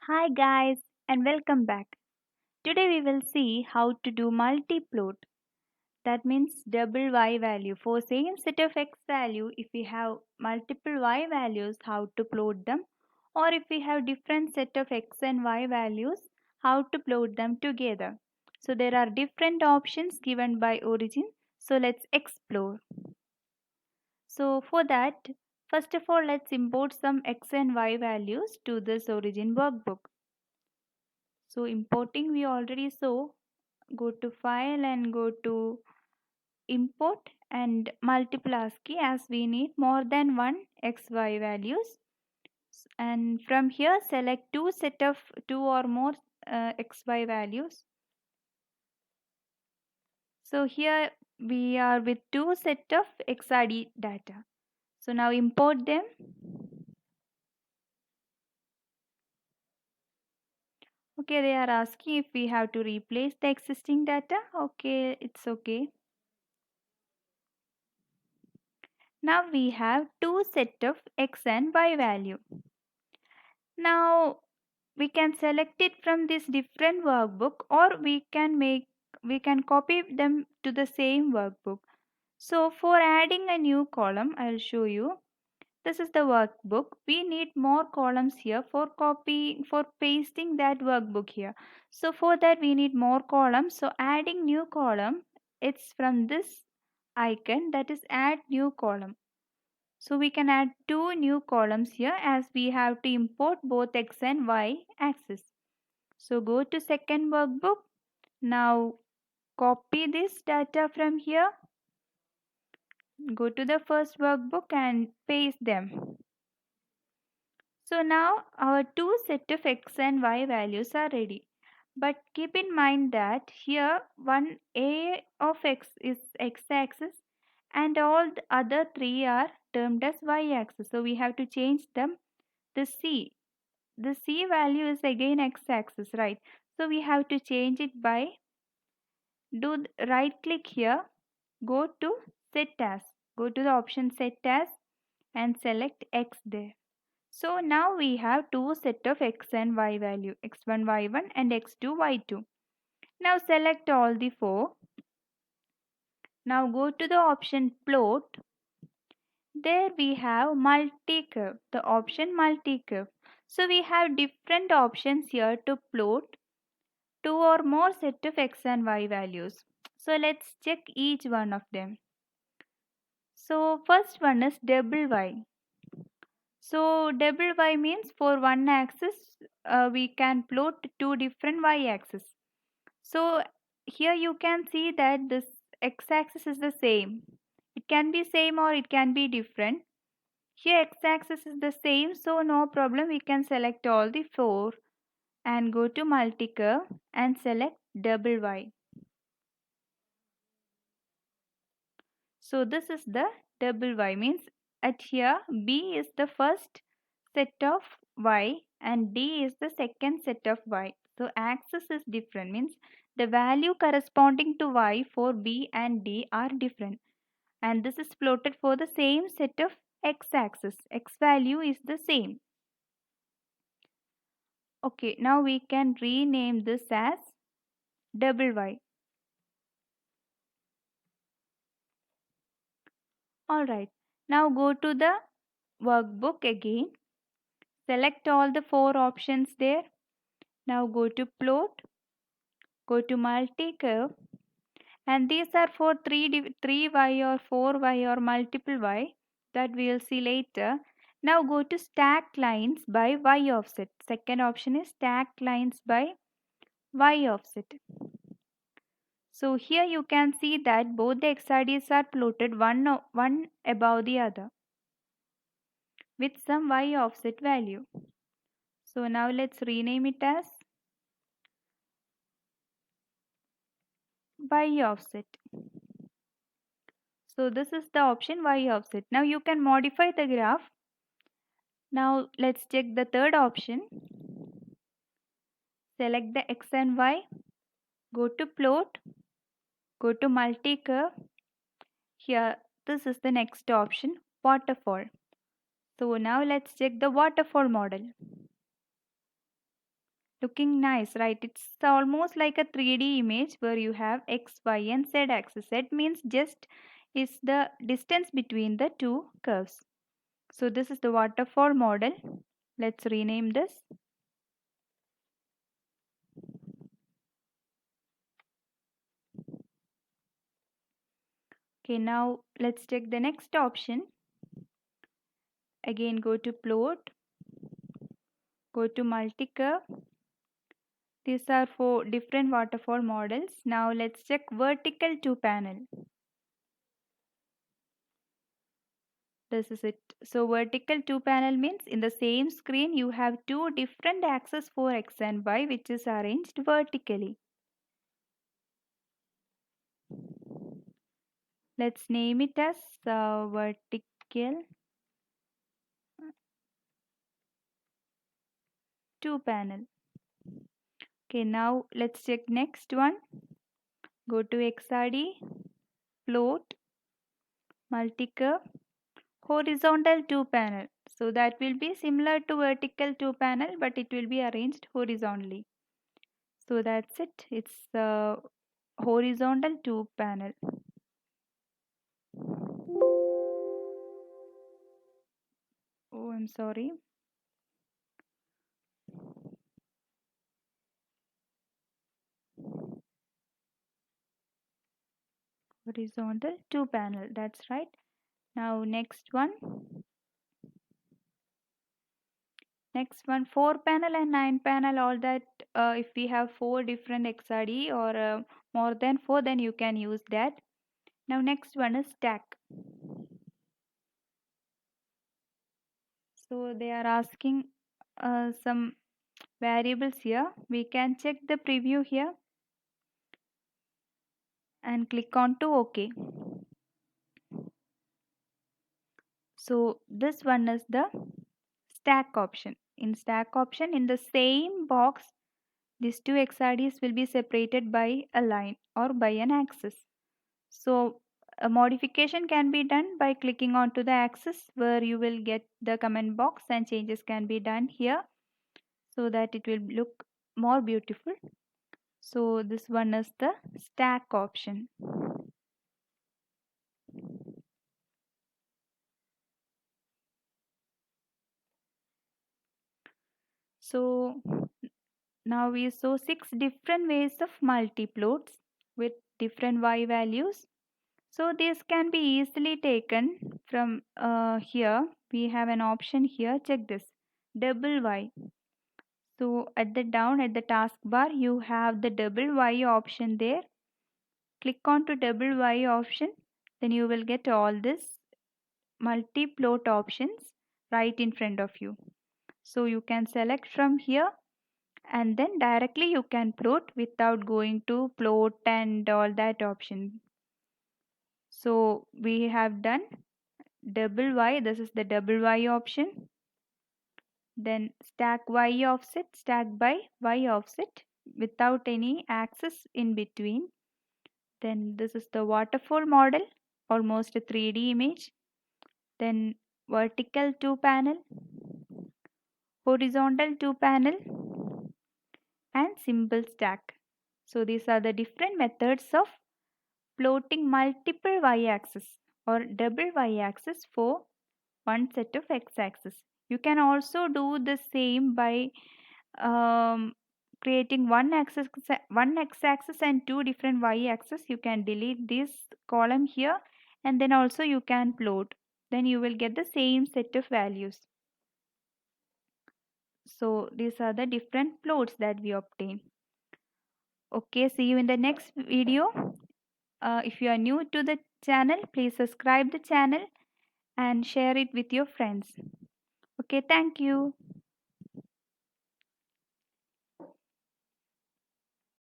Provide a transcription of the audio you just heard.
Hi guys and welcome back. Today we will see how to do multiplot. That means double y value. For same set of x value, if we have multiple y values, how to plot them, or if we have different set of x and y values, how to plot them together. So there are different options given by origin. So let's explore. So for that, first of all let's import some x and y values to this origin workbook. So importing we already saw, go to file and go to import and multiple ASCII as we need more than one XY values. And from here select two set of two or more XY values. So here we are with two set of XRD data. So now import them. Okay, they are asking if we have to replace the existing data. Okay, it's okay. Now we have two set of x and y value. Now we can select it from this different workbook or we can copy them to the same workbook. So for adding a new column, I'll show you. This is the workbook. We need more columns here for pasting that workbook here. So for that we need more columns. So adding new column, it's from this icon, that is add new column. So we can add two new columns here as we have to import both x and y axis. So go to second workbook. Now copy this data from here. Go to the first workbook and paste them. So now our two set of x and y values are ready. But keep in mind that here one a of x is x-axis and all the other three are termed as y-axis. So we have to change them. The C value is again x-axis, right? So we have to change it by right click here, go to set as, go to the option set as and select x there. So now we have two set of x and y value, x1 y1 and x2 y2. Now select all the four. Now go to the option plot. There we have multi-curve, the option multi-curve. So we have different options here to plot two or more set of x and y values. So let's check each one of them. So first one is double y. So double y means for one axis we can plot two different y axes. So here you can see that this x axis is the same. It can be same or it can be different. Here x axis is the same, so no problem, we can select all the four and go to multi-curve and select double y. So this is the double y, means at here B is the first set of y and D is the second set of y. So axis is different, means the value corresponding to y for B and D are different, and this is plotted for the same set of x axis. X value is the same. Okay, now we can rename this as double y. Alright, now go to the workbook again. Select all the four options there. Now go to plot, go to multi-curve, and these are for 3y or 4y or multiple y that we will see later. Now go to stack lines by y offset. Second option is stack lines by y offset. So here you can see that both the XRDs are plotted one above the other with some y offset value. So now let's rename it as y offset. So this is the option y offset. Now you can modify the graph. Now let's check the third option. Select the x and y. Go to plot. Go to multi-curve. Here this is the next option, waterfall. So now let's check the waterfall model. Looking nice, right? It's almost like a 3D image where you have X, Y, and Z axis. Z means just is the distance between the two curves. So this is the waterfall model. Let's rename this. Okay, now let's check the next option. Again, go to plot, go to multi-curve. These are for different waterfall models. Now let's check vertical two panel. This is it. So vertical two panel means in the same screen you have two different axes for X and Y which is arranged vertically. Let's name it as vertical two panel. Okay, now let's check next one. Go to XRD, plot, multi-curve, horizontal two panel. So that will be similar to vertical two panel but it will be arranged horizontally. So that's it. It's horizontal two panel. Oh, I'm sorry. Horizontal two panel. That's right. Now next one. Next one, 4 panel and 9 panel. All that if we have 4 different XRD or more than 4, then you can use that. Now next one is stack. So they are asking some variables here. We can check the preview here and click on to OK. So this one is the stack option. In stack option, in the same box, these two XRDs will be separated by a line or by an axis. So a modification can be done by clicking onto the axis where you will get the comment box and changes can be done here so that it will look more beautiful. So this one is the stack option. So now we saw 6 different ways of multiplots with different y values. So this can be easily taken from here. We have an option here. Check this. Double y. So at the down at the taskbar you have the double y option there. Click on to double y option. Then you will get all this multi-plot options right in front of you. So you can select from here and then directly you can plot without going to plot and all that option. So we have done double y. This is the double y option. Then stack y offset, stack by y offset without any axis in between. Then this is the waterfall model, almost a 3D image. Then vertical two panel, horizontal two panel, and simple stack. So these are the different methods of plotting multiple y-axis or double y-axis for one set of x-axis. You can also do the same by creating one x-axis and two different y-axis. You can delete this column here and then also you can plot. Then you will get the same set of values. So these are the different plots that we obtain. Okay, see you in the next video. If you are new to the channel, please subscribe the channel and share it with your friends. Okay, thank you.